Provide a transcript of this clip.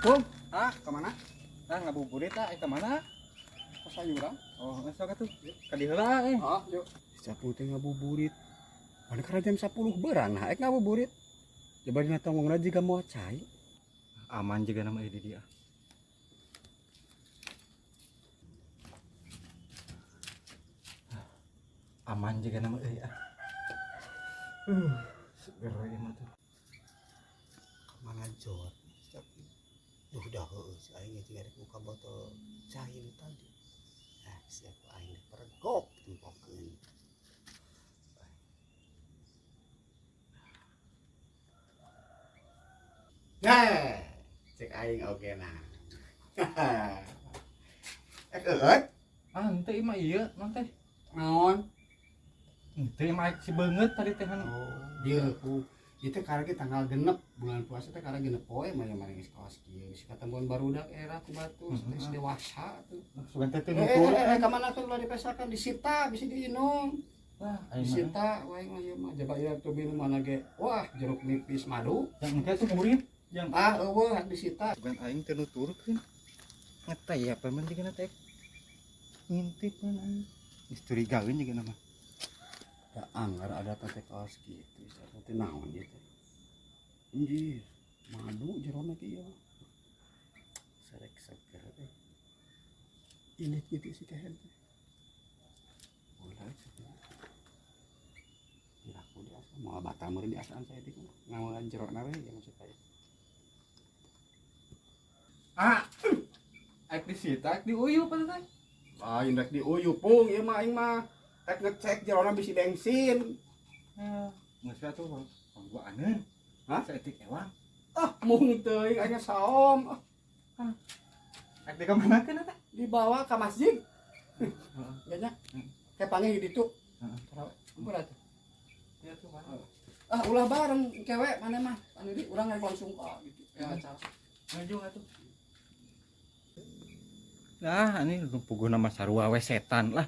Pung, Ah, kemana? ngabuburit kemana? Ke sayuran. Oh, sok atuh. Ka dieu heula Ah, yuk. Sapu teh ngabuburit. Pada kira jam 10 berang, nah ngabuburit. Coba dina tongongna jiga moal cai. Aman juga nama di dia. Aman juga nama euy ah. Seger ieu mah tuh. Kemana jot? Duh dah heuh, si aing jeung ada buka botol cai tadi. Siap aing pergok tempokeun. Nah, cek aing oge nah. Eueut, Henteu mah ieu, non teh. naon? Henteu mah si beungeut tadi teh. Dieu ku itu karena tanggal genep bulan puasa teh karena genep poe mah yang maring kaos kieu geus ketemuan barudak era ku batu geus dewasa tuh. Sugan teh teh nutur. Ka mana tuh ulah dipesakan disita bisa diinum. Wah, aing mah. Disita wae mah ieu mah jaba ieu tuh minuman ge. Wah, jeruk nipis madu. Yang engke tuh murid yang Eueuh disita. sugan aing teh nuturkeun. Ngeteh apa mah digana teh. Ngintipkeun aing. Geus curigaeun juga nama. Da anggar ada teh kaos kieu teh naon ieu teh. Anjir, madu jerona kieu. Sarek seger teh. Ini gitu sih teh. Boleh sih. Ya aku dia mau batal meureun biasaan saya teh ngawelan jerona we yang maksud saya. Aik disita, aik diuyup atuh teh. Lain rek diuyup pung ieu mah aing mah rek ngecek jerona bisi bensin. Geus atuh pangguaaneun. Hah? Saeutik ewang. Mung teuing aya saom. Aik di kamanakeun eta? Dibawa ke masjid. Ya nya. Kayak panggil di ditu. Heeh. Berat. Iya tuh mana? Ulah bareng cewek mana mah. Anu di urang langsung gitu. Ya acara. Ngaju atuh. Nah, ini puguh nama sarua we setan lah.